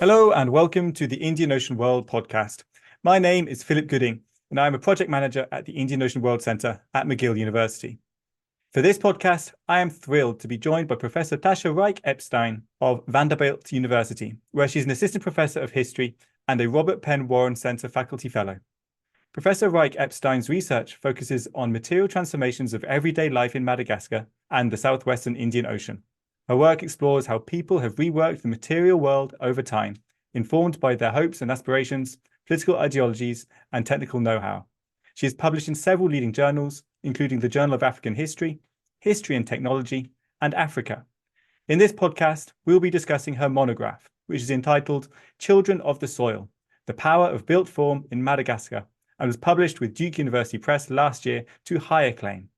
Hello and welcome to the Indian Ocean World podcast. My name is Philip Gooding and I'm a project manager at the Indian Ocean World Centre at McGill University. For this podcast, I am thrilled to be joined by Professor Tasha Rijke-Epstein of Vanderbilt University, where she's an assistant professor of history and a Robert Penn Warren Centre faculty fellow. Professor Rijke-Epstein's research focuses on material transformations of everyday life in Madagascar and the southwestern Indian Ocean. Her work explores how people have reworked the material world over time, informed by their hopes and aspirations, political ideologies, and technical know-how. She is published in several leading journals, including the Journal of African History, History and Technology, and Africa. In this podcast, we'll be discussing her monograph, which is entitled Children of the Soil, The Power of Built Form in Madagascar, and was published with Duke University Press last year to high acclaim.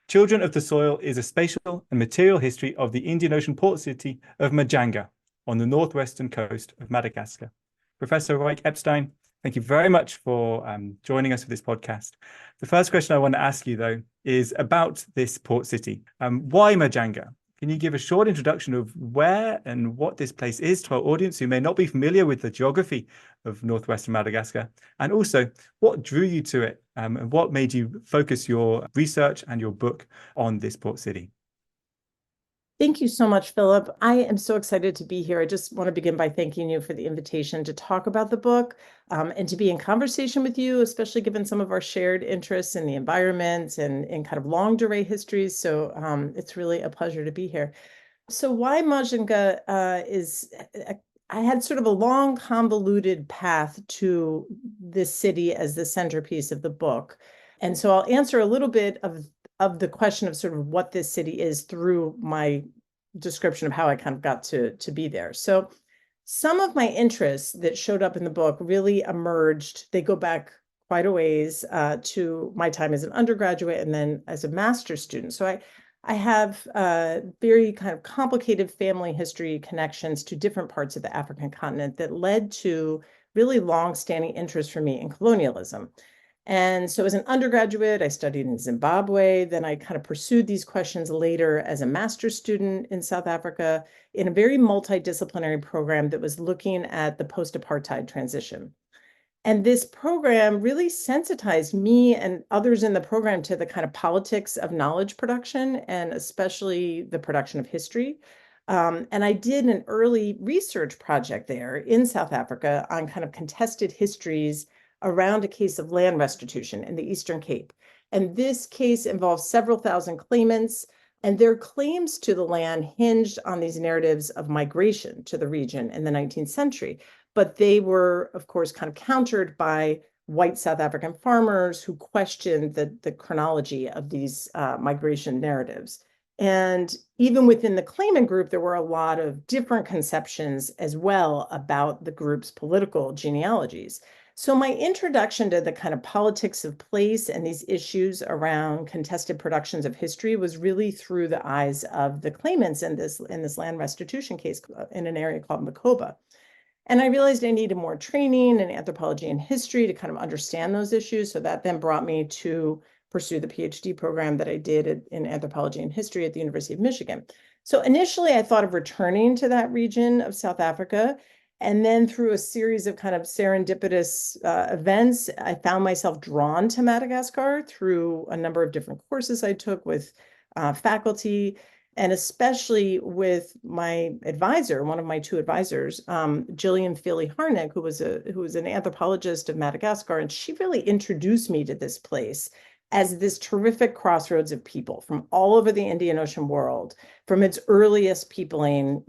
Children of the Soil is a spatial and material history of the Indian Ocean port city of Mahajanga on the northwestern coast of Madagascar. Professor Rijke-Epstein, thank you very much for joining us for this podcast. The first question I want to ask you, though, is about this port city. Why Mahajanga? Can you give a short introduction of where and what this place is to our audience who may not be familiar with the geography of northwestern Madagascar? And also, what drew you to it and what made you focus your research and your book on this port city? Thank you so much, Philip. I am so excited to be here. I just want to begin by thanking you for the invitation to talk about the book and to be in conversation with you, especially given some of our shared interests in the environment and in kind of longue durée histories. So it's really a pleasure to be here. So why Mahajanga I had sort of a long, convoluted path to this city as the centerpiece of the book. And so I'll answer a little bit of the question of sort of what this city is through my description of how I kind of got to be there. So some of my interests that showed up in the book really emerged. They go back quite a ways to my time as an undergraduate and then as a master's student. So I have very kind of complicated family history connections to different parts of the African continent that led to really long-standing interest for me in colonialism. And so as an undergraduate, I studied in Zimbabwe. Then I kind of pursued these questions later as a master's student in South Africa in a very multidisciplinary program that was looking at the post-apartheid transition. And this program really sensitized me and others in the program to the kind of politics of knowledge production and especially the production of history. And I did an early research project there in South Africa on kind of contested histories around a case of land restitution in the Eastern Cape. And this case involved several thousand claimants, and their claims to the land hinged on these narratives of migration to the region in the 19th century. But they were, of course, kind of countered by white South African farmers who questioned the chronology of these migration narratives. And even within the claimant group, there were a lot of different conceptions as well about the group's political genealogies. So my introduction to the kind of politics of place and these issues around contested productions of history was really through the eyes of the claimants in this land restitution case in an area called Makoba. And I realized I needed more training in anthropology and history to kind of understand those issues. So that then brought me to pursue the PhD program that I did in anthropology and history at the University of Michigan. So initially I thought of returning to that region of South Africa. And then through a series of kind of serendipitous events, I found myself drawn to Madagascar through a number of different courses I took with faculty, and especially with my advisor, one of my two advisors, Gillian Feely-Harnick, who was an anthropologist of Madagascar, and she really introduced me to this place as this terrific crossroads of people from all over the Indian Ocean world, from its earliest peopling,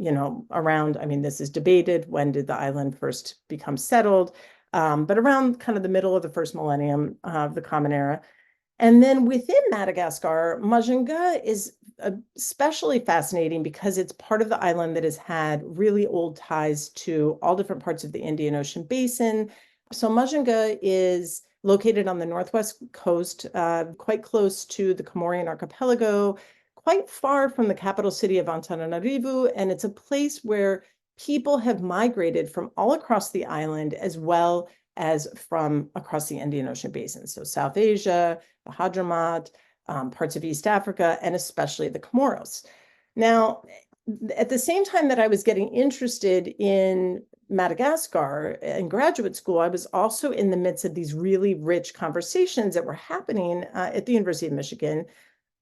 around, this is debated, when did the island first become settled, but around kind of the middle of the first millennium of the Common Era. And then within Madagascar, Mahajanga is especially fascinating because it's part of the island that has had really old ties to all different parts of the Indian Ocean basin. So Mahajanga is located on the northwest coast, quite close to the Comorian archipelago, quite far from the capital city of Antananarivo, and it's a place where people have migrated from all across the island as well as from across the Indian Ocean basin. So South Asia, the Hadramaut, parts of East Africa, and especially the Comoros. Now, at the same time that I was getting interested in Madagascar in graduate school, I was also in the midst of these really rich conversations that were happening at the University of Michigan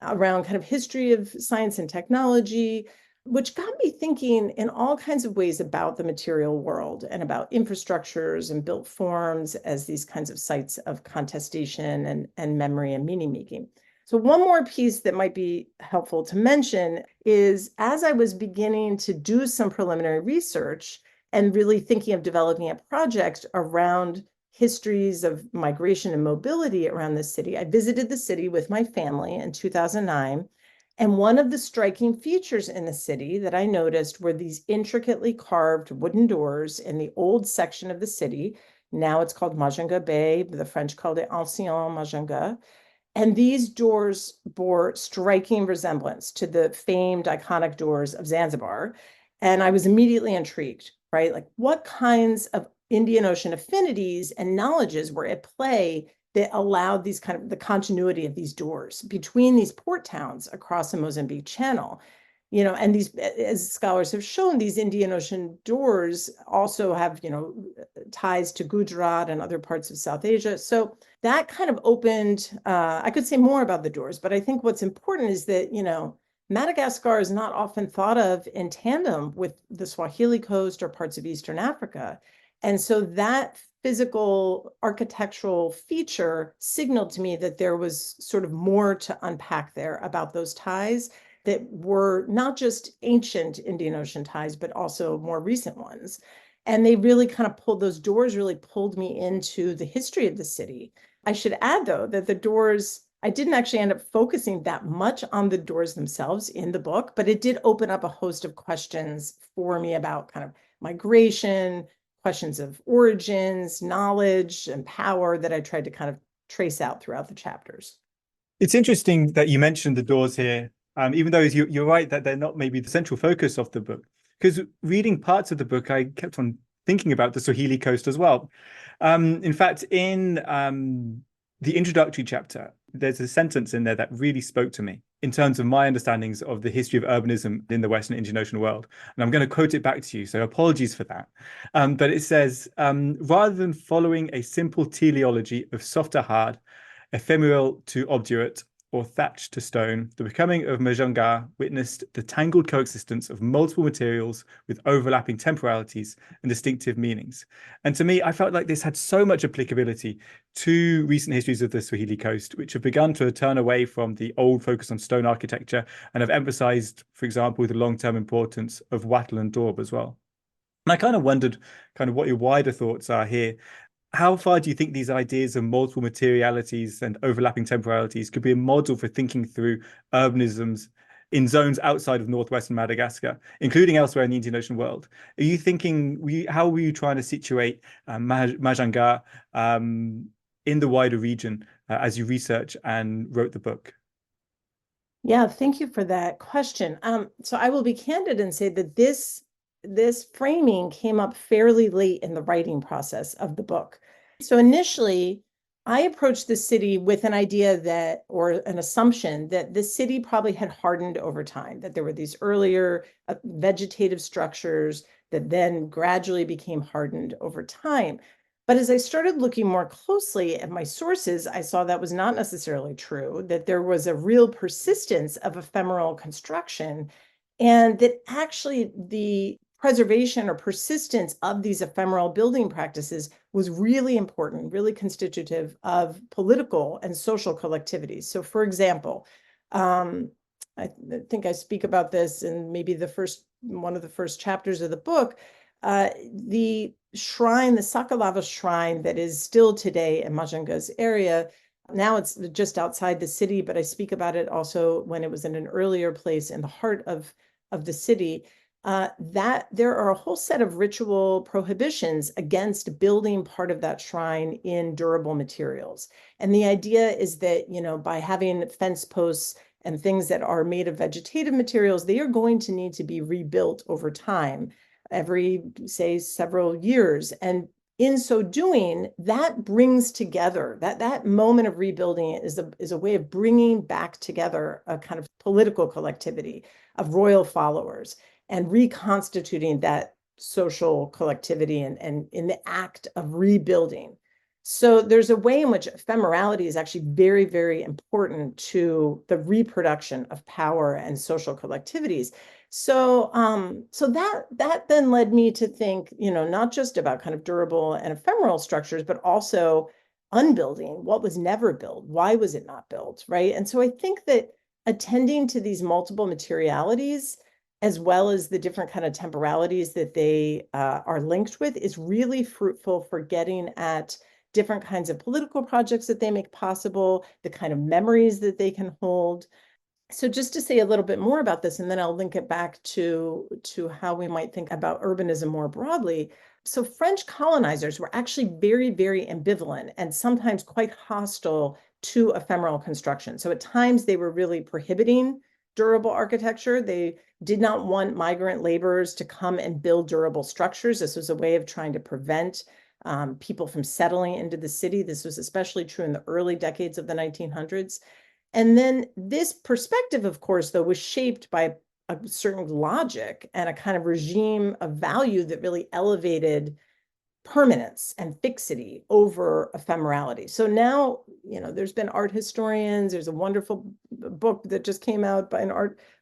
around kind of history of science and technology, which got me thinking in all kinds of ways about the material world and about infrastructures and built forms as these kinds of sites of contestation and memory and meaning making. So one more piece that might be helpful to mention is as I was beginning to do some preliminary research and really thinking of developing a project around histories of migration and mobility around the city, I visited the city with my family in 2009. And one of the striking features in the city that I noticed were these intricately carved wooden doors in the old section of the city. Now it's called Mahajanga Bay. The French called it Ancien Mahajanga. And these doors bore striking resemblance to the famed iconic doors of Zanzibar. And I was immediately intrigued, right? Like what kinds of Indian Ocean affinities and knowledges were at play that allowed these kind of the continuity of these doors between these port towns across the Mozambique Channel. And these, as scholars have shown, these Indian Ocean doors also have, ties to Gujarat and other parts of South Asia. So that kind of opened, I could say more about the doors, but I think what's important is that, Madagascar is not often thought of in tandem with the Swahili coast or parts of Eastern Africa. And so that physical architectural feature signaled to me that there was sort of more to unpack there about those ties that were not just ancient Indian Ocean ties, but also more recent ones. And they really kind of those doors really pulled me into the history of the city. I should add, though, that the doors, I didn't actually end up focusing that much on the doors themselves in the book, but it did open up a host of questions for me about kind of migration, questions of origins, knowledge, and power that I tried to kind of trace out throughout the chapters. It's interesting that you mentioned the doors here, even though you're right that they're not maybe the central focus of the book. Because reading parts of the book, I kept on thinking about the Swahili coast as well. In fact, in the introductory chapter, there's a sentence in there that really spoke to me in terms of my understandings of the history of urbanism in the Western Indian Ocean world. And I'm going to quote it back to you, so apologies for that. But it says, rather than following a simple teleology of soft to hard, ephemeral to obdurate, or thatched to stone, the becoming of Mahajanga witnessed the tangled coexistence of multiple materials with overlapping temporalities and distinctive meanings. And to me, I felt like this had so much applicability to recent histories of the Swahili coast, which have begun to turn away from the old focus on stone architecture and have emphasized, for example, the long-term importance of wattle and daub as well. And I kind of wondered what your wider thoughts are here. How far do you think these ideas of multiple materialities and overlapping temporalities could be a model for thinking through urbanisms in zones outside of northwestern Madagascar, including elsewhere in the Indian Ocean world? Are you thinking, how were you trying to situate Mahajanga in the wider region as you research and wrote the book? Yeah, thank you for that question. So I will be candid and say that this framing came up fairly late in the writing process of the book. So initially, I approached the city with an idea that, or an assumption that the city probably had hardened over time, that there were these earlier vegetative structures that then gradually became hardened over time. But as I started looking more closely at my sources, I saw that was not necessarily true, that there was a real persistence of ephemeral construction, and that actually the preservation or persistence of these ephemeral building practices was really important, really constitutive of political and social collectivities. So, for example, I think I speak about this in maybe one of the first chapters of the book. The shrine, the Sakalava shrine that is still today in Majanga's area. Now it's just outside the city, but I speak about it also when it was in an earlier place in the heart of the city. That there are a whole set of ritual prohibitions against building part of that shrine in durable materials. And the idea is that, by having fence posts and things that are made of vegetative materials, they are going to need to be rebuilt over time, every, say, several years. And in so doing, that brings together, that moment of rebuilding is a way of bringing back together a kind of political collectivity of royal followers and reconstituting that social collectivity and in the act of rebuilding. So there's a way in which ephemerality is actually very, very important to the reproduction of power and social collectivities. So, that then led me to think, not just about kind of durable and ephemeral structures, but also unbuilding. What was never built? Why was it not built? Right. And so I think that attending to these multiple materialities, as well as the different kind of temporalities that they are linked with, is really fruitful for getting at different kinds of political projects that they make possible, the kind of memories that they can hold. So just to say a little bit more about this, and then I'll link it back to how we might think about urbanism more broadly. So French colonizers were actually very, very ambivalent and sometimes quite hostile to ephemeral construction. So at times they were really prohibiting durable architecture. They did not want migrant laborers to come and build durable structures. This was a way of trying to prevent people from settling into the city. This was especially true in the early decades of the 1900s. And then this perspective, of course, though, was shaped by a certain logic and a kind of regime of value that really elevated permanence and fixity over ephemerality. So now, there's been art historians. There's a wonderful book that just came out by an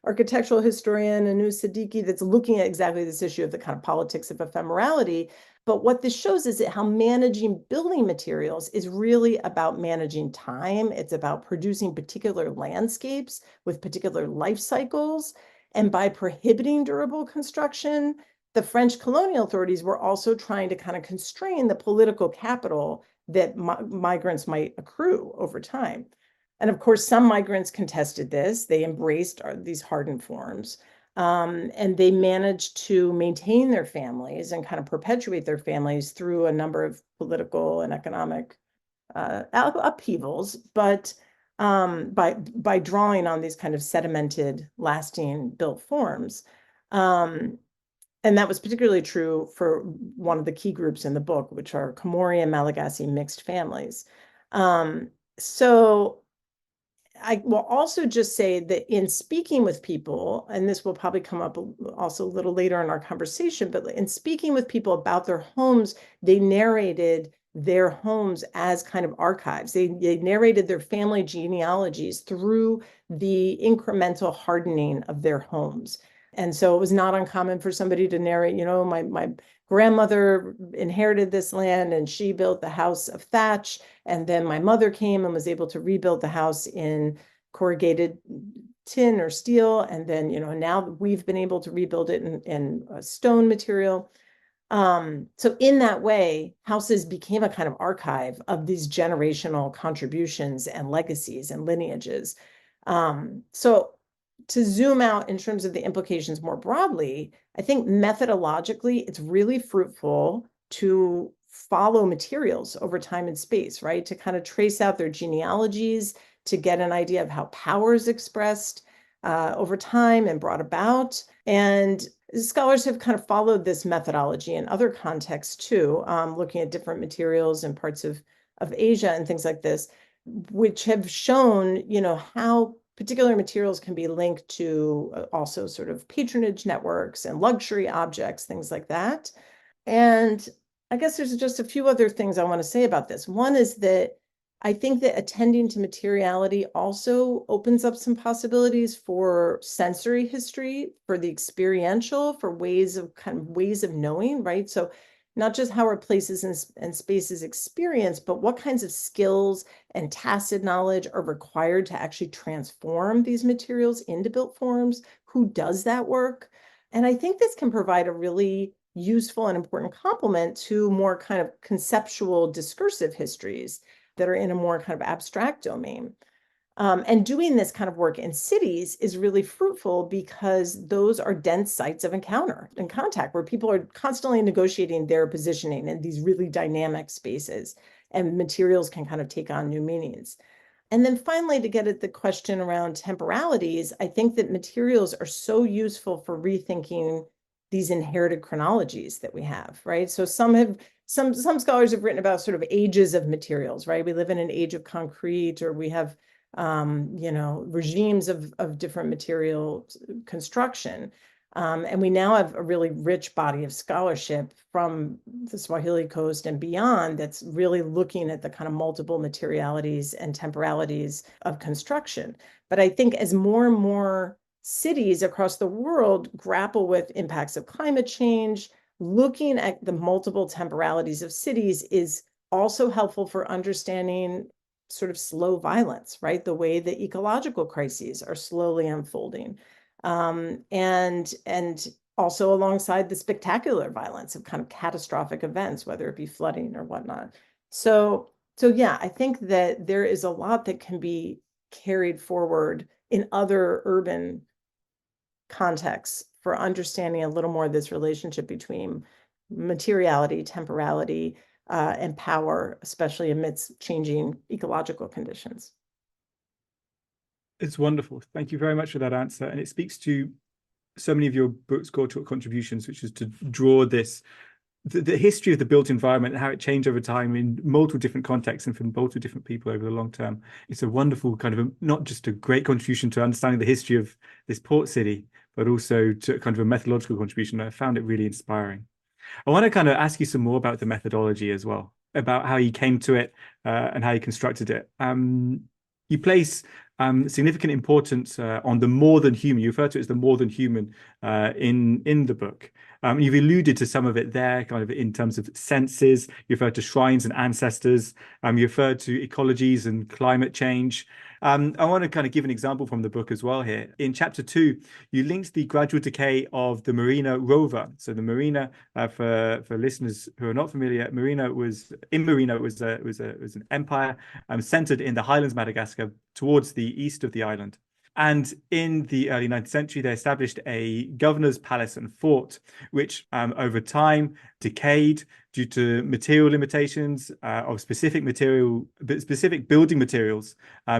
architectural historian, Anu Siddiqui, that's looking at exactly this issue of the kind of politics of ephemerality. But what this shows is that how managing building materials is really about managing time. It's about producing particular landscapes with particular life cycles. And by prohibiting durable construction, the French colonial authorities were also trying to kind of constrain the political capital that migrants might accrue over time. And of course, some migrants contested this. They embraced these hardened forms. And they managed to maintain their families and kind of perpetuate their families through a number of political and economic upheavals, but by drawing on these kind of sedimented, lasting built forms. And that was particularly true for one of the key groups in the book, which are Comori and Malagasy mixed families. So I will also just say that in speaking with people, and this will probably come up also a little later in our conversation, but in speaking with people about their homes, they narrated their homes as kind of archives. They narrated their family genealogies through the incremental hardening of their homes. And so it was not uncommon for somebody to narrate, my grandmother inherited this land and she built the house of thatch. And then my mother came and was able to rebuild the house in corrugated tin or steel. And then, now we've been able to rebuild it in stone material. So in that way, houses became a kind of archive of these generational contributions and legacies and lineages. So to zoom out in terms of the implications more broadly, I think methodologically, it's really fruitful to follow materials over time and space, right? To kind of trace out their genealogies, to get an idea of how power is expressed over time and brought about. And scholars have kind of followed this methodology in other contexts too, looking at different materials in parts of Asia and things like this, which have shown, how particular materials can be linked to also sort of patronage networks and luxury objects, things like that. And I guess there's just a few other things I want to say about this. One is that I think that attending to materiality also opens up some possibilities for sensory history, for the experiential, for ways of knowing, right? So not just how our places and spaces experience, but what kinds of skills and tacit knowledge are required to actually transform these materials into built forms. Who does that work? And I think this can provide a really useful and important complement to more kind of conceptual discursive histories that are in a more kind of abstract domain. And doing this kind of work in cities is really fruitful because those are dense sites of encounter and contact where people are constantly negotiating their positioning in these really dynamic spaces, and materials can kind of take on new meanings. And then finally, to get at the question around temporalities, I think that materials are so useful for rethinking these inherited chronologies that we have, right? So some scholars have written about sort of ages of materials, right? We live in an age of concrete, or we have regimes of different material construction. And we now have a really rich body of scholarship from the Swahili Coast and beyond that's really looking at the kind of multiple materialities and temporalities of construction. But I think as more and more cities across the world grapple with impacts of climate change, looking at the multiple temporalities of cities is also helpful for understanding sort of slow violence, right? The way that ecological crises are slowly unfolding. And also alongside the spectacular violence of kind of catastrophic events, whether it be flooding or whatnot. So yeah, I think that there is a lot that can be carried forward in other urban contexts for understanding a little more of this relationship between materiality, temporality, and power, especially amidst changing ecological conditions. It's wonderful. Thank you very much for that answer. And it speaks to so many of your book's cultural contributions, which is to draw this, the history of the built environment and how it changed over time in multiple different contexts and from multiple different people over the long term. It's a wonderful kind of, not just a great contribution to understanding the history of this port city, but also to kind of a methodological contribution. I found it really inspiring. I want to kind of ask you some more about the methodology as well, about how you came to it and how you constructed it. You place significant importance on the more than human. You refer to it as the more than human in the book. You've alluded to some of it there, kind of in terms of senses. You refer to shrines and ancestors. You refer to ecologies and climate change. I want to kind of give an example from the book as well here. In chapter 2, you linked the gradual decay of the Marina rover. So the Marina, for listeners who are not familiar, Marina was an empire centered in the highlands of Madagascar towards the east of the island. And in the early 19th century, they established a governor's palace and fort, which over time decayed due to material limitations of specific building materials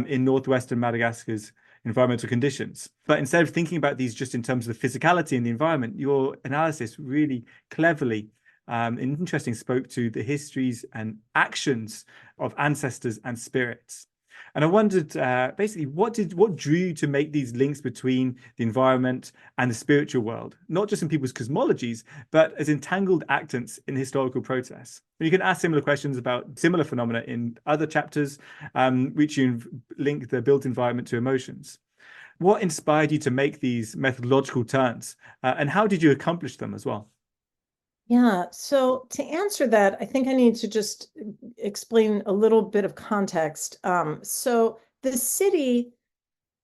in northwestern Madagascar's environmental conditions. But instead of thinking about these just in terms of the physicality and the environment, your analysis really cleverly and interesting spoke to the histories and actions of ancestors and spirits. And I wondered, basically, what drew you to make these links between the environment and the spiritual world, not just in people's cosmologies, but as entangled actants in historical process? And you can ask similar questions about similar phenomena in other chapters, which you link the built environment to emotions. What inspired you to make these methodological turns, and how did you accomplish them as well? Yeah, so to answer that, I think I need to just explain a little bit of context. So the city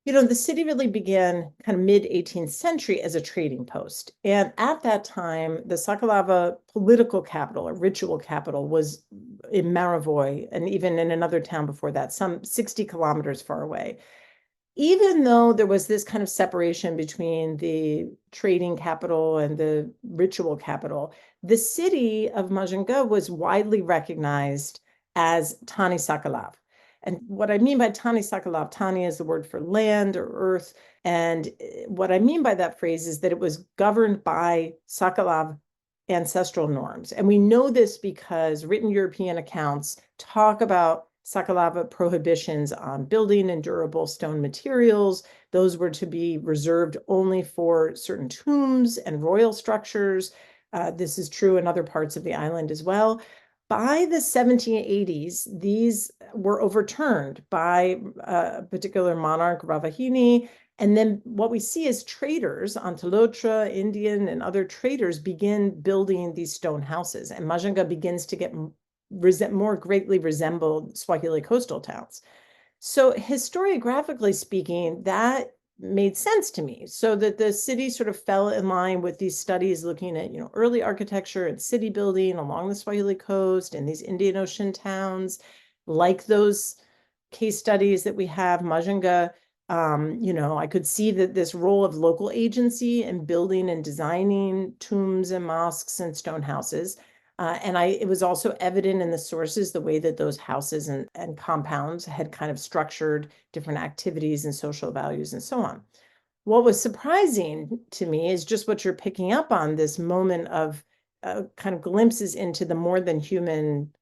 really began kind of mid-18th century as a trading post. And at that time, the Sakalava political capital or ritual capital was in Maravoy, and even in another town before that, some 60 kilometers far away. Even though there was this kind of separation between the trading capital and the ritual capital, the city of Mahajanga was widely recognized as Tani Sakalav. And what I mean by Tani Sakalav, Tani is the word for land or earth. And what I mean by that phrase is that it was governed by Sakalav ancestral norms. And we know this because written European accounts talk about Sakalava prohibitions on building and durable stone materials. Those were to be reserved only for certain tombs and royal structures. This is true in other parts of the island as well. By the 1780s, these were overturned by a particular monarch, Ravahini. And then what we see is traders, Antalotra, Indian, and other traders begin building these stone houses. And Mahajanga begins to get more greatly resembled Swahili coastal towns. So historiographically speaking, that made sense to me. So that the city sort of fell in line with these studies looking at, early architecture and city building along the Swahili coast and these Indian Ocean towns, like those case studies that we have, Mahajanga. I could see that this role of local agency in building and designing tombs and mosques and stone houses. And it was also evident in the sources, the way that those houses and compounds had kind of structured different activities and social values and so on. What was surprising to me is just what you're picking up on, this moment of kind of glimpses into the more than human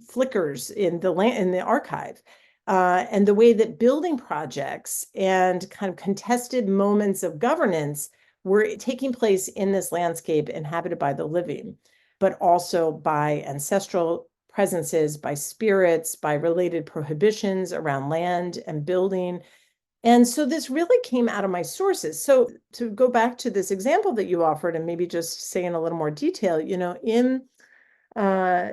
flickers in the archive. And the way that building projects and kind of contested moments of governance were taking place in this landscape inhabited by the living, but also by ancestral presences, by spirits, by related prohibitions around land and building. And so this really came out of my sources. So to go back to this example that you offered and maybe just say in a little more detail,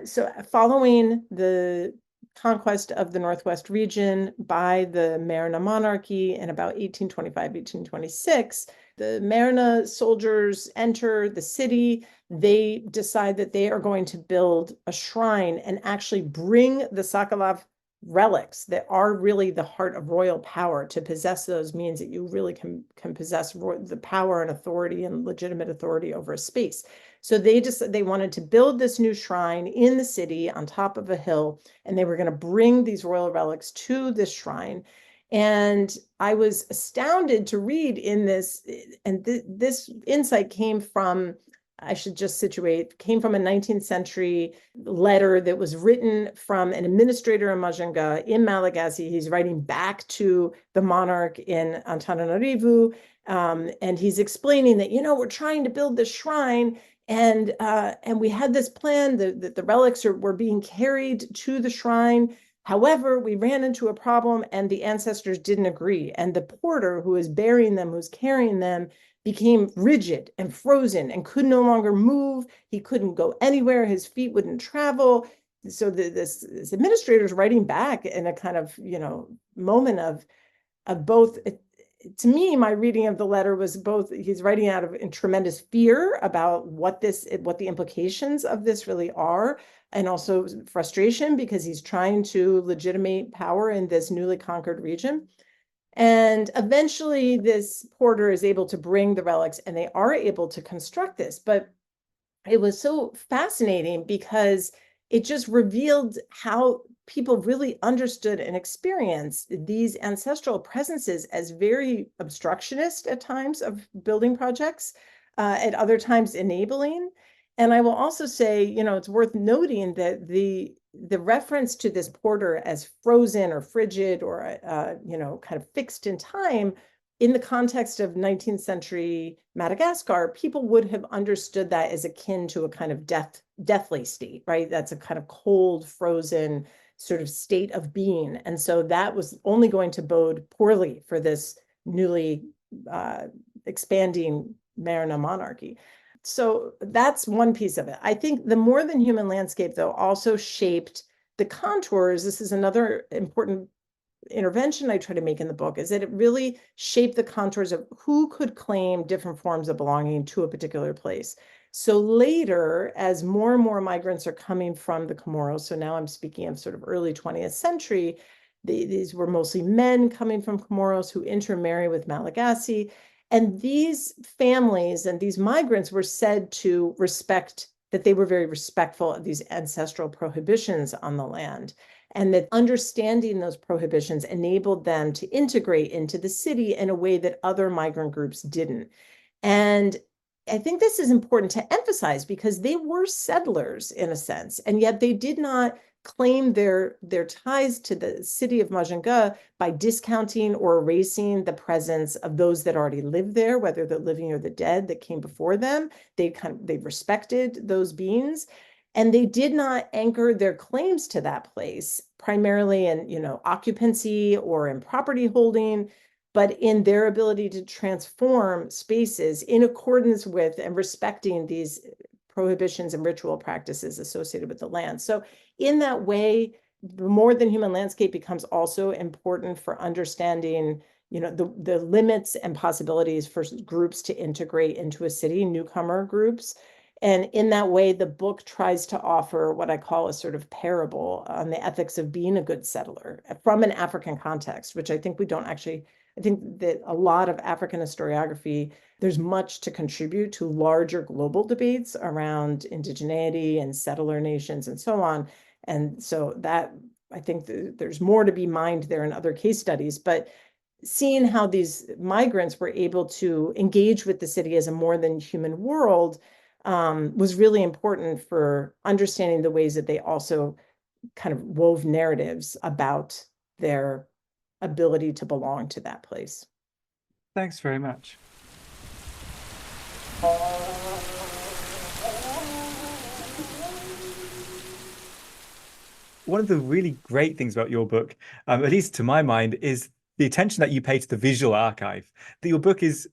so following the conquest of the Northwest region by the Marina monarchy in about 1825, 1826, the Marina soldiers enter the city. They decide that they are going to build a shrine and actually bring the Sakalav relics that are really the heart of royal power. To possess those means that you really can possess the power and authority and legitimate authority over a space. So they wanted to build this new shrine in the city on top of a hill, and they were going to bring these royal relics to this shrine. And I was astounded to read in this, and this insight came from, I should just situate, came from a 19th century letter that was written from an administrator in Mahajanga in Malagasy. He's writing back to the monarch in Antananarivo, and he's explaining that, we're trying to build this shrine, and we had this plan that the relics were being carried to the shrine. However, we ran into a problem and the ancestors didn't agree. And the porter who was bearing them, who's carrying them, became rigid and frozen and could no longer move. He couldn't go anywhere. His feet wouldn't travel. So this administrator is writing back in a kind of, moment of both. To me, my reading of the letter was both, he's writing out of tremendous fear about what the implications of this really are, and also frustration because he's trying to legitimate power in this newly conquered region. And eventually this porter is able to bring the relics and they are able to construct this. But it was so fascinating because it just revealed how people really understood and experienced these ancestral presences as very obstructionist at times of building projects, at other times enabling. And I will also say, it's worth noting that the reference to this porter as frozen or frigid or, kind of fixed in time, in the context of 19th century Madagascar, people would have understood that as akin to a kind of deathly state, right? That's a kind of cold, frozen sort of state of being. And so that was only going to bode poorly for this newly expanding Marina monarchy. So that's one piece of it. I think the more than human landscape, though, also shaped the contours. This is another important intervention I try to make in the book, is that it really shaped the contours of who could claim different forms of belonging to a particular place. So later, as more and more migrants are coming from the Comoros, so now I'm speaking of sort of early 20th century, these were mostly men coming from Comoros who intermarry with Malagasy. And these families and these migrants were said to respect, that they were very respectful of these ancestral prohibitions on the land, and that understanding those prohibitions enabled them to integrate into the city in a way that other migrant groups didn't. And I think this is important to emphasize because they were settlers in a sense, and yet they did not claim their ties to the city of Mahajanga by discounting or erasing the presence of those that already lived there, whether the living or the dead that came before them. They respected those beings, and they did not anchor their claims to that place primarily in occupancy or in property holding, but in their ability to transform spaces in accordance with and respecting these prohibitions and ritual practices associated with the land. So in that way, the more than human landscape becomes also important for understanding, the limits and possibilities for groups to integrate into a city, newcomer groups. And in that way, the book tries to offer what I call a sort of parable on the ethics of being a good settler from an African context, which I think I think that a lot of African historiography, there's much to contribute to larger global debates around indigeneity and settler nations and so on. And so that, I think there's more to be mined there in other case studies, but seeing how these migrants were able to engage with the city as a more than human world was really important for understanding the ways that they also kind of wove narratives about their ability to belong to that place. Thanks very much. One of the really great things about your book, at least to my mind, is the attention that you pay to the visual archive. That your book is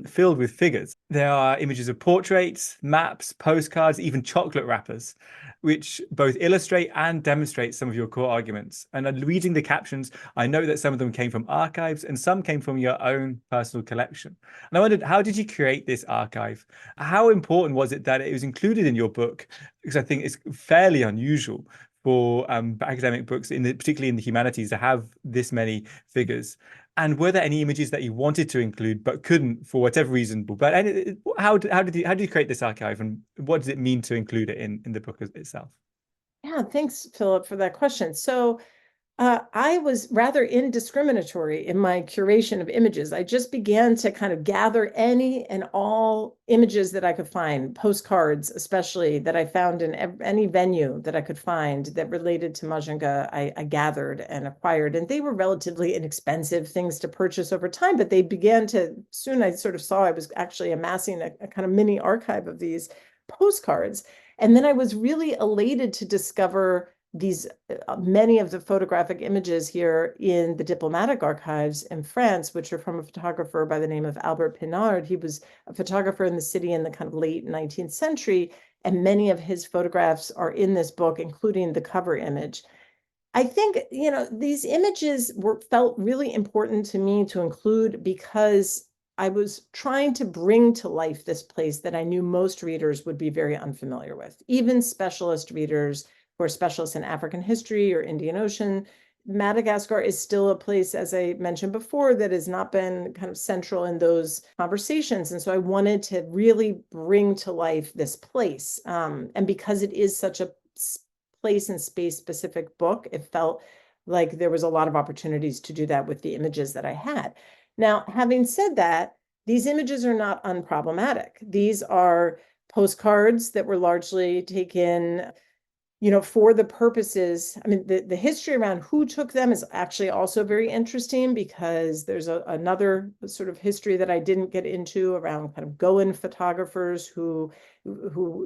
filled with figures. There are images of portraits, maps, postcards, even chocolate wrappers, which both illustrate and demonstrate some of your core arguments. And reading the captions, I know that some of them came from archives and some came from your own personal collection. And I wondered, how did you create this archive? How important was it that it was included in your book? Because I think it's fairly unusual for academic books, particularly in the humanities, to have this many figures. And were there any images that you wanted to include but couldn't for whatever reason? But how did you create this archive, and what does it mean to include it in the book itself? Yeah, thanks, Philip, for that question. So I was rather indiscriminatory in my curation of images. I just began to kind of gather any and all images that I could find, postcards especially, that I found in any venue that I could find that related to Mahajanga. I gathered and acquired, and they were relatively inexpensive things to purchase over time, but they began to, soon I sort of saw I was actually amassing a kind of mini archive of these postcards. And then I was really elated to discover these many of the photographic images here in the diplomatic archives in France, which are from a photographer by the name of Albert Pinard. He was a photographer in the city in the kind of late 19th century, and many of his photographs are in this book, including the cover image. I think, these images felt really important to me to include because I was trying to bring to life this place that I knew most readers would be very unfamiliar with, even specialist readers who are specialists in African history or Indian Ocean. Madagascar is still a place, as I mentioned before, that has not been kind of central in those conversations. And so I wanted to really bring to life this place. And because it is such a place and space specific book, it felt like there was a lot of opportunities to do that with the images that I had. Now, having said that, these images are not unproblematic. These are postcards that were largely taken for the purposes. I mean, the history around who took them is actually also very interesting, because there's another sort of history that I didn't get into around kind of Goan photographers who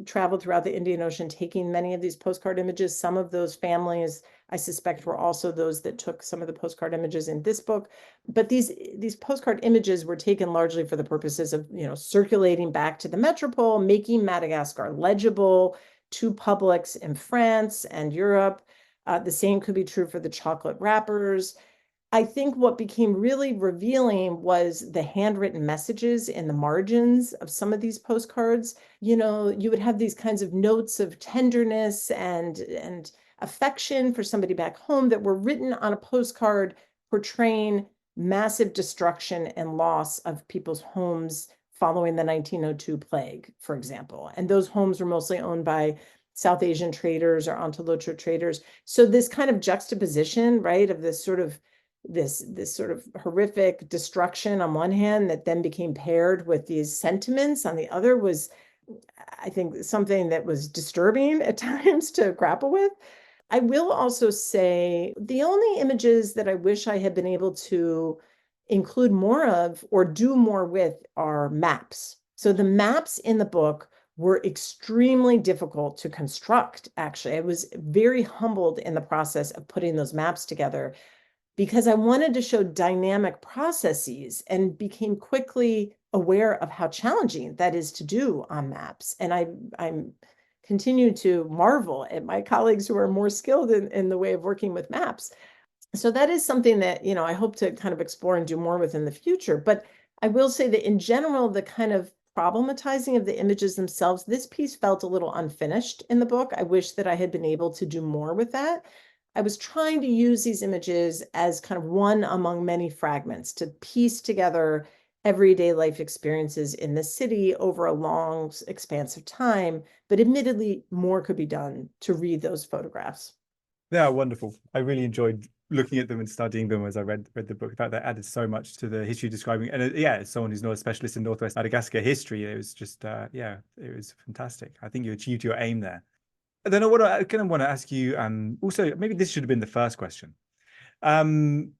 traveled throughout the Indian Ocean taking many of these postcard images. Some of those families, I suspect, were also those that took some of the postcard images in this book. But these postcard images were taken largely for the purposes of, circulating back to the metropole, making Madagascar legible to publics in France and Europe. The same could be true for the chocolate wrappers. I think what became really revealing was the handwritten messages in the margins of some of these postcards. You would have these kinds of notes of tenderness and affection for somebody back home that were written on a postcard portraying massive destruction and loss of people's homes following the 1902 plague, for example. And those homes were mostly owned by South Asian traders or Antalotra traders. So this kind of juxtaposition, right, of this sort of horrific destruction on one hand that then became paired with these sentiments on the other was, I think, something that was disturbing at times to grapple with. I will also say the only images that I wish I had been able to include more of or do more with are maps. So the maps in the book were extremely difficult to construct, actually. I was very humbled in the process of putting those maps together because I wanted to show dynamic processes and became quickly aware of how challenging that is to do on maps. And I'm continue to marvel at my colleagues who are more skilled in the way of working with maps. So that is something that, I hope to kind of explore and do more with in the future. But I will say that in general, the kind of problematizing of the images themselves, this piece felt a little unfinished in the book. I wish that I had been able to do more with that. I was trying to use these images as kind of one among many fragments to piece together everyday life experiences in the city over a long, expanse of time. But admittedly, more could be done to read those photographs. Yeah, wonderful. I really enjoyed looking at them and studying them as I read the book. In fact, that added so much to the history describing. And as someone who's not a specialist in Northwest Madagascar history, it was just, it was fantastic. I think you achieved your aim there. And then I kind of want to ask you, also, maybe this should have been the first question. The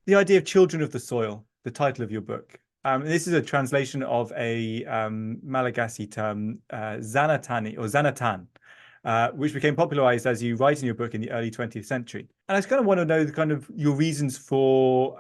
idea of children of the soil, the title of your book. This is a translation of a Malagasy term, Zanatani or Zanatan, which became popularized, as you write in your book, in the early 20th century. And I just kind of want to know the kind of your reasons for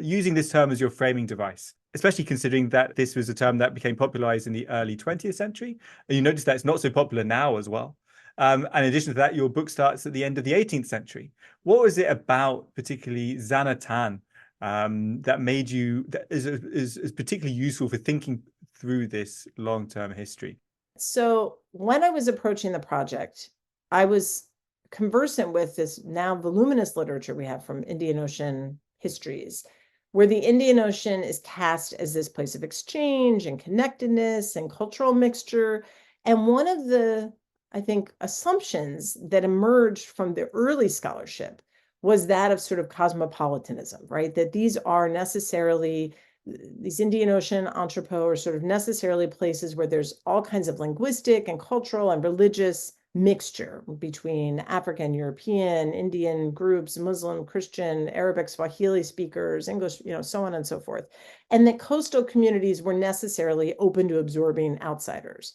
using this term as your framing device, especially considering that this was a term that became popularized in the early 20th century. And you notice that it's not so popular now as well. And in addition to that, your book starts at the end of the 18th century. What was it about, particularly Zanatan, that made you, that is particularly useful for thinking through this long-term history? So when I was approaching the project, I was conversant with this now voluminous literature we have from Indian Ocean histories, where the Indian Ocean is cast as this place of exchange and connectedness and cultural mixture. And one of the, I think, assumptions that emerged from the early scholarship was that of sort of cosmopolitanism, right? That these Indian Ocean entrepot are sort of necessarily places where there's all kinds of linguistic and cultural and religious mixture between African, European, Indian groups, Muslim, Christian, Arabic, Swahili speakers, English, so on and so forth. And that coastal communities were necessarily open to absorbing outsiders.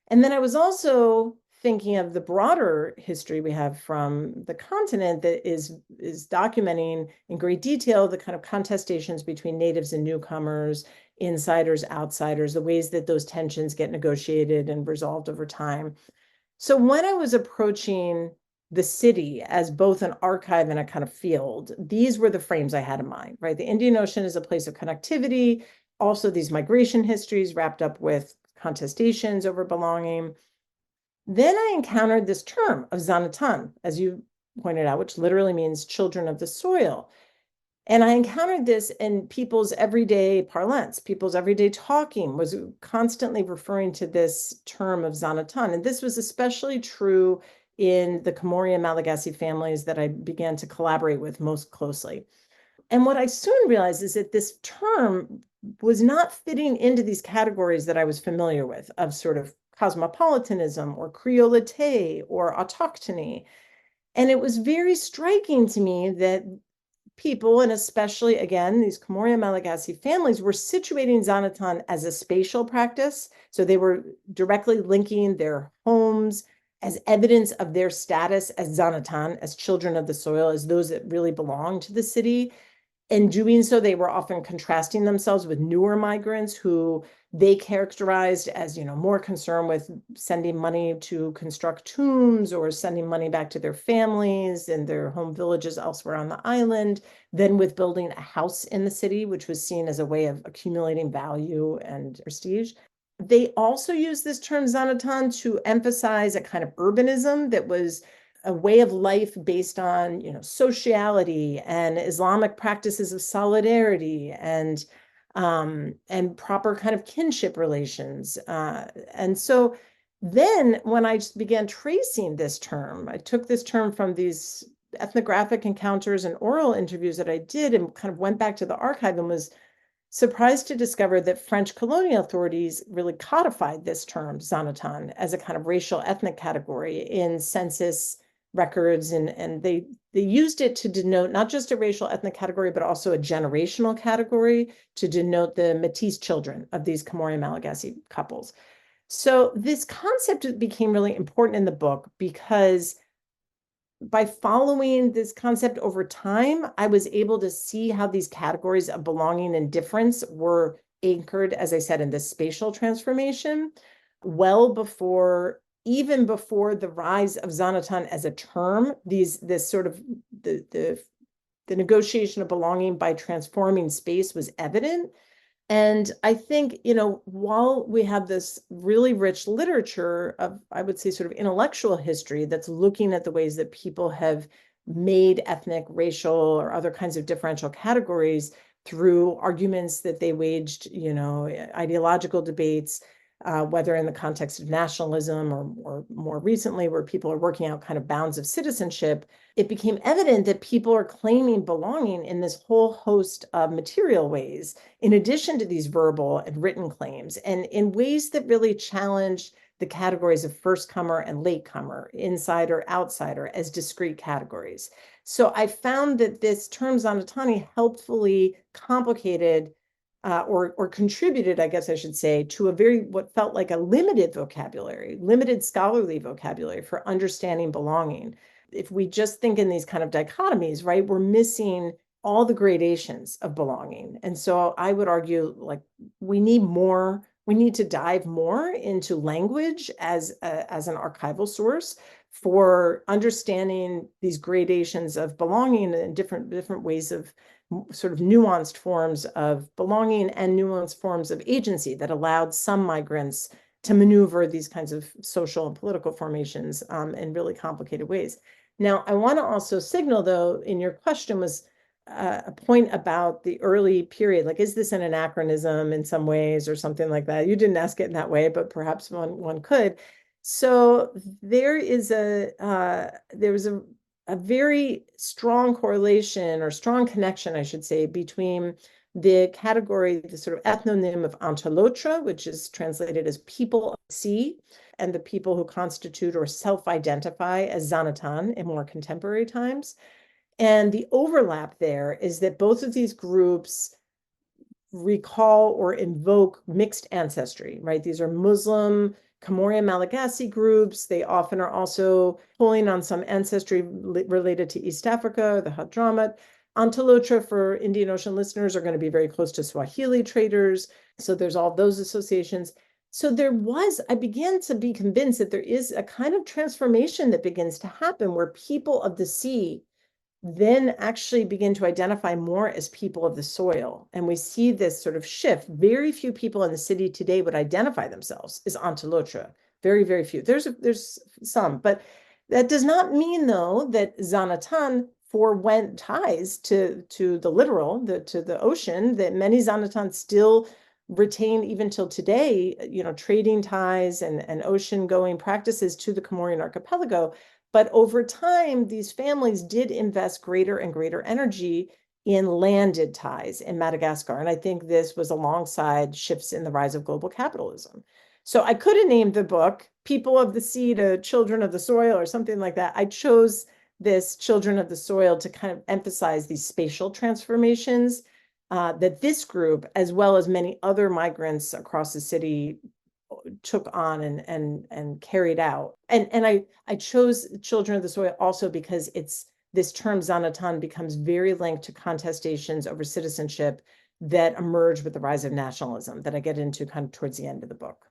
And then I was also thinking of the broader history we have from the continent that is documenting in great detail the kind of contestations between natives and newcomers, insiders, outsiders, the ways that those tensions get negotiated and resolved over time. So when I was approaching the city as both an archive and a kind of field, these were the frames I had in mind, right? The Indian Ocean is a place of connectivity, also these migration histories wrapped up with contestations over belonging. Then I encountered this term of Zanatan, as you pointed out, which literally means children of the soil. And I encountered this in people's everyday parlance, people's everyday talking was constantly referring to this term of Zanatan. And this was especially true in the Comori and Malagasy families that I began to collaborate with most closely. And what I soon realized is that this term was not fitting into these categories that I was familiar with of sort of cosmopolitanism or creolite or autochthony. And it was very striking to me that people, and especially, again, these Comori and Malagasy families, were situating Zanatan as a spatial practice. So they were directly linking their homes as evidence of their status as Zanatan, as children of the soil, as those that really belong to the city. In doing so, they were often contrasting themselves with newer migrants who they characterized as, more concerned with sending money to construct tombs or sending money back to their families and their home villages elsewhere on the island than with building a house in the city, which was seen as a way of accumulating value and prestige. They also used this term Zanatan to emphasize a kind of urbanism that was a way of life based on, sociality and Islamic practices of solidarity and proper kind of kinship relations. And so then when I just began tracing this term, I took this term from these ethnographic encounters and oral interviews that I did and kind of went back to the archive and was surprised to discover that French colonial authorities really codified this term, Zanatan, as a kind of racial ethnic category in census records, and they used it to denote not just a racial ethnic category, but also a generational category to denote the Métis children of these Comori Malagasy couples. So this concept became really important in the book because by following this concept over time, I was able to see how these categories of belonging and difference were anchored, as I said, in this spatial transformation well before, even before the rise of Zanatan as a term, this sort of the negotiation of belonging by transforming space was evident. And I think, while we have this really rich literature of, I would say, sort of intellectual history that's looking at the ways that people have made ethnic, racial, or other kinds of differential categories through arguments that they waged, ideological debates, whether in the context of nationalism or more recently where people are working out kind of bounds of citizenship, it became evident that people are claiming belonging in this whole host of material ways, in addition to these verbal and written claims, and in ways that really challenge the categories of first-comer and late-comer, insider, outsider, as discrete categories. So I found that this term Zanatani helpfully complicated or contributed, I guess I should say, to what felt like a limited vocabulary, limited scholarly vocabulary for understanding belonging. If we just think in these kind of dichotomies, right, we're missing all the gradations of belonging. And so I would argue, like, we need to dive more into language as an archival source for understanding these gradations of belonging and different ways of sort of nuanced forms of belonging and nuanced forms of agency that allowed some migrants to maneuver these kinds of social and political formations in really complicated ways. Now, I want to also signal, though, in your question was a point about the early period, like, is this an anachronism in some ways or something like that? You didn't ask it in that way, but perhaps one could. So there was a very strong correlation or strong connection, I should say, between the category, the sort of ethnonym of Antolotra, which is translated as people of the sea, and the people who constitute or self-identify as Zanatan in more contemporary times. And the overlap there is that both of these groups recall or invoke mixed ancestry, right? These are Muslim, Comorian Malagasy groups. They often are also pulling on some ancestry related to East Africa, the Hadramat. Antolotra, for Indian Ocean listeners, are going to be very close to Swahili traders. So there's all those associations. So I began to be convinced that there is a kind of transformation that begins to happen where people of the sea then actually begin to identify more as people of the soil. And we see this sort of shift. Very few people in the city today would identify themselves as Antolotra. Very, very few. There's some, but that does not mean, though, that Zanatan forwent ties to the literal, to the ocean, that many Zanatan still retain even till today, trading ties and ocean-going practices to the Comorian archipelago. But over time, these families did invest greater and greater energy in landed ties in Madagascar. And I think this was alongside shifts in the rise of global capitalism. So I could have named the book People of the Sea to Children of the Soil or something like that. I chose this Children of the Soil to kind of emphasize these spatial transformations that this group, as well as many other migrants across the city, took on and carried out. And I chose Children of the Soil also because this term Zanatan becomes very linked to contestations over citizenship that emerge with the rise of nationalism that I get into kind of towards the end of the book.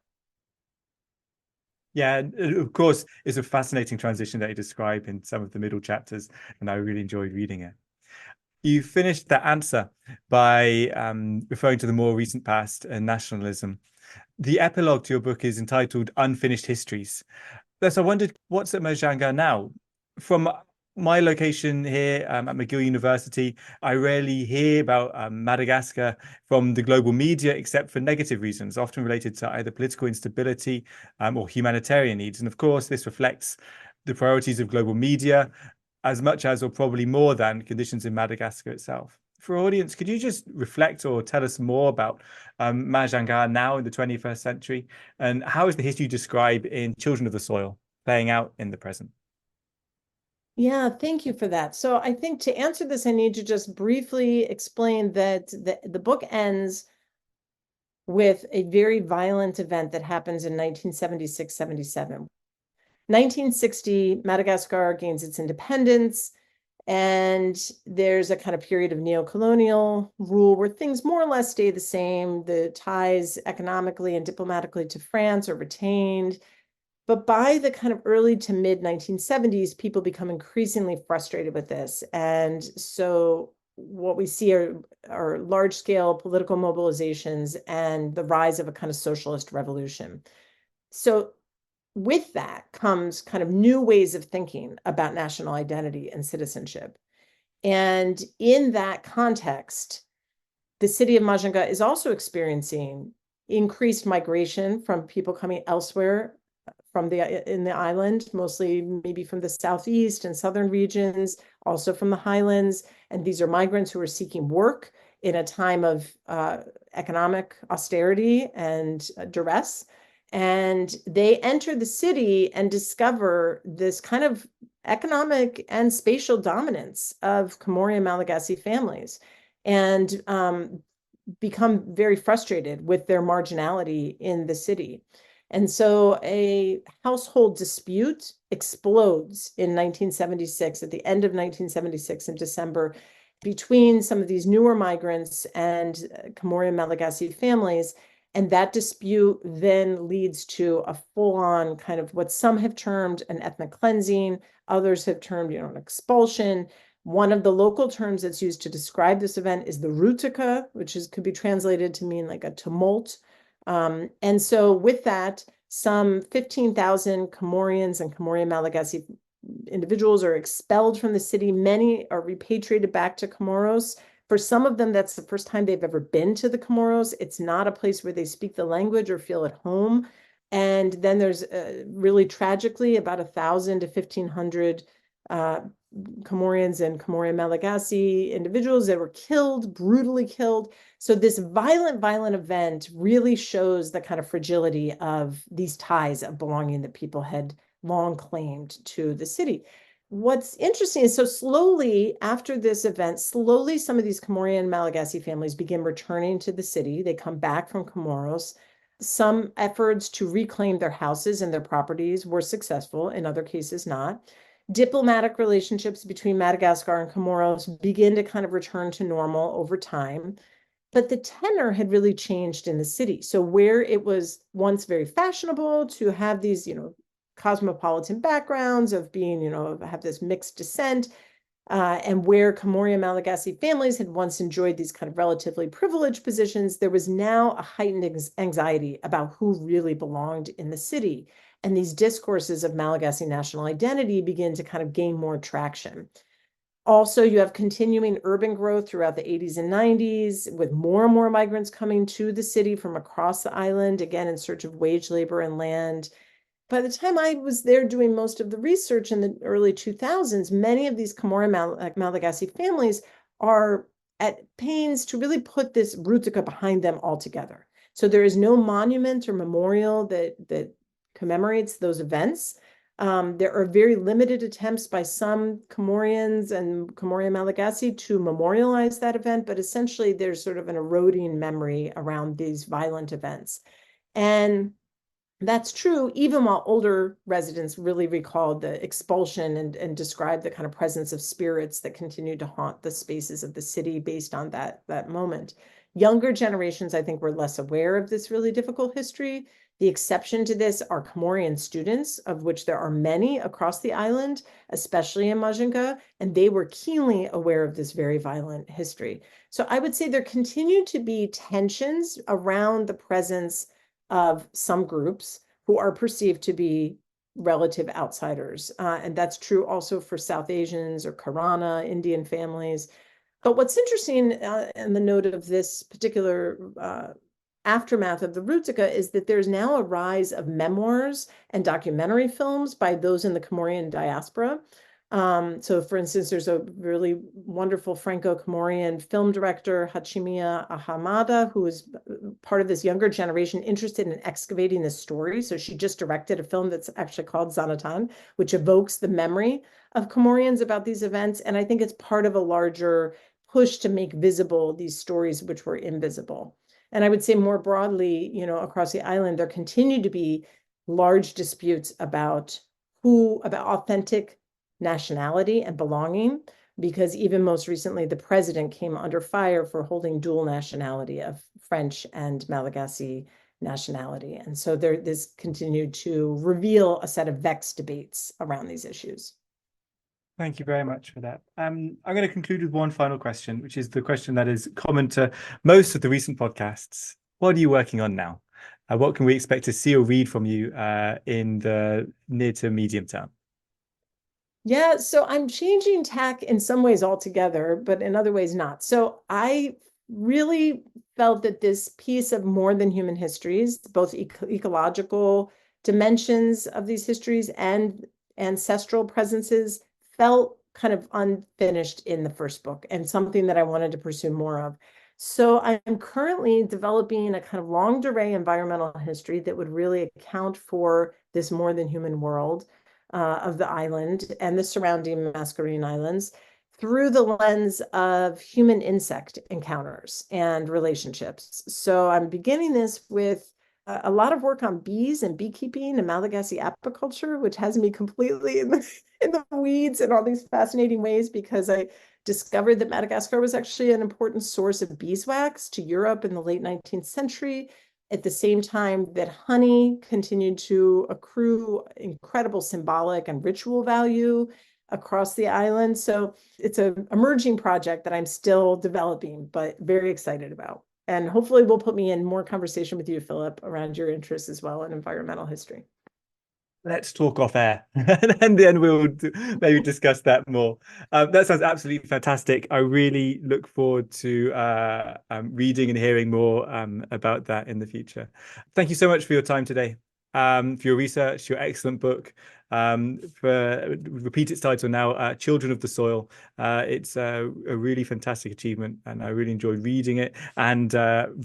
Yeah, of course, it's a fascinating transition that you describe in some of the middle chapters, and I really enjoyed reading it. You finished that answer by referring to the more recent past and nationalism. The epilogue to your book is entitled Unfinished Histories. So I wondered, what's at Mahajanga now? From my location here at McGill University, I rarely hear about Madagascar from the global media, except for negative reasons, often related to either political instability or humanitarian needs. And of course, this reflects the priorities of global media as much as, or probably more than, conditions in Madagascar itself. For our audience, could you just reflect or tell us more about Mahajanga now in the 21st century? And how is the history you describe in Children of the Soil playing out in the present? Yeah, thank you for that. So I think to answer this, I need to just briefly explain that the book ends with a very violent event that happens in 1976-77. 1960, Madagascar gains its independence, and there's a kind of period of neo-colonial rule where things more or less stay the same. The ties economically and diplomatically to France are retained. But by the kind of early to mid 1970s, people become increasingly frustrated with this. And so what we see are large-scale political mobilizations and the rise of a kind of socialist revolution. So with that comes kind of new ways of thinking about national identity and citizenship. And in that context, the city of Mahajanga is also experiencing increased migration from people coming elsewhere in the island, mostly maybe from the southeast and southern regions, also from the highlands. And these are migrants who are seeking work in a time of economic austerity and duress. And they enter the city and discover this kind of economic and spatial dominance of Comorian Malagasy families. And become very frustrated with their marginality in the city. And so a household dispute explodes in 1976, at the end of 1976 in December, between some of these newer migrants and Comorian Malagasy families. And that dispute then leads to a full-on kind of what some have termed an ethnic cleansing, others have termed, an expulsion. One of the local terms that's used to describe this event is the rutica, which could be translated to mean like a tumult. And so with that, some 15,000 Comorians and Comorian Malagasy individuals are expelled from the city. Many are repatriated back to Comoros. For some of them, that's the first time they've ever been to the Comoros. It's not a place where they speak the language or feel at home. And then there's really tragically about 1,000 to 1,500 Comorians and Comorian Malagasy individuals that were killed, brutally killed. So this violent event really shows the kind of fragility of these ties of belonging that people had long claimed to the city. What's interesting is, so slowly after this event, slowly some of these Comorian Malagasy families begin returning to the city. They come back from Comoros. Some efforts to reclaim their houses and their properties were successful, in other cases not. Diplomatic relationships between Madagascar and Comoros begin to kind of return to normal over time. But the tenor had really changed in the city. So where it was once very fashionable to have these, cosmopolitan backgrounds of being, have this mixed descent, and where Comorian Malagasy families had once enjoyed these kind of relatively privileged positions, there was now a heightened anxiety about who really belonged in the city. And these discourses of Malagasy national identity begin to kind of gain more traction. Also, you have continuing urban growth throughout the 80s and 90s, with more and more migrants coming to the city from across the island, again, in search of wage labor and land. By the time I was there doing most of the research in the early 2000s, many of these Comorian Malagasy families are at pains to really put this rutica behind them altogether. So there is no monument or memorial that commemorates those events. There are very limited attempts by some Comorians and Comorian Malagasy to memorialize that event, but essentially there's sort of an eroding memory around these violent events. And that's true, even while older residents really recalled the expulsion and described the kind of presence of spirits that continued to haunt the spaces of the city based on that moment. Younger generations, I think, were less aware of this really difficult history. The exception to this are Comorian students, of which there are many across the island, especially in Mahajanga, and they were keenly aware of this very violent history. So I would say there continue to be tensions around the presence of some groups who are perceived to be relative outsiders. And that's true also for South Asians or Karana, Indian families. But what's interesting in the note of this particular aftermath of the rutica is that there's now a rise of memoirs and documentary films by those in the Comorian diaspora. So for instance, there's a really wonderful Franco-Comorian film director, Hachimia Ahamada, who is part of this younger generation interested in excavating this story. So she just directed a film that's actually called Zanatan, which evokes the memory of Comorians about these events. And I think it's part of a larger push to make visible these stories which were invisible. And I would say more broadly, across the island, there continue to be large disputes about authentic nationality and belonging, because even most recently, the president came under fire for holding dual nationality of French and Malagasy nationality. And so this continued to reveal a set of vexed debates around these issues. Thank you very much for that. I'm going to conclude with one final question, which is the question that is common to most of the recent podcasts. What are you working on now? What can we expect to see or read from you in the near to medium term? Yeah, so I'm changing tack in some ways altogether, but in other ways not. So I really felt that this piece of more than human histories, both ecological dimensions of these histories and ancestral presences, felt kind of unfinished in the first book and something that I wanted to pursue more of. So I'm currently developing a kind of longue durée environmental history that would really account for this more than human world of the island and the surrounding Mascarene Islands through the lens of human-insect encounters and relationships. So I'm beginning this with a lot of work on bees and beekeeping and Malagasy apiculture, which has me completely in the weeds in all these fascinating ways, because I discovered that Madagascar was actually an important source of beeswax to Europe in the late 19th century, at the same time that honey continued to accrue incredible symbolic and ritual value across the island. So it's an emerging project that I'm still developing, but very excited about. And hopefully will put me in more conversation with you, Philip, around your interests as well in environmental history. Let's talk off air, and then we'll maybe discuss that more. That sounds absolutely fantastic. I really look forward to reading and hearing more about that in the future. Thank you so much for your time today, for your research, your excellent book. For repeat its title now, Children of the Soil. It's a really fantastic achievement, and I really enjoyed reading it and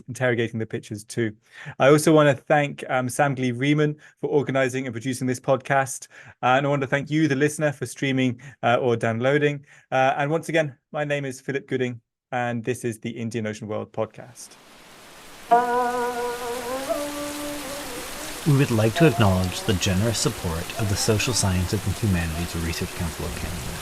interrogating the pictures too. I also want to thank Sam Gleave Riemann for organizing and producing this podcast. And I want to thank you, the listener, for streaming or downloading. And once again, my name is Philip Gooding, and this is the Indian Ocean World podcast. We would like to acknowledge the generous support of the Social Sciences and Humanities Research Council of Canada.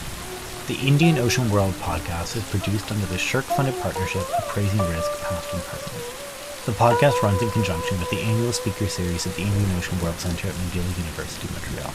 The Indian Ocean World podcast is produced under the SSHRC-funded Partnership, Appraising Risk, past and present. The podcast runs in conjunction with the annual speaker series at the Indian Ocean World Centre at McGill University, Montreal.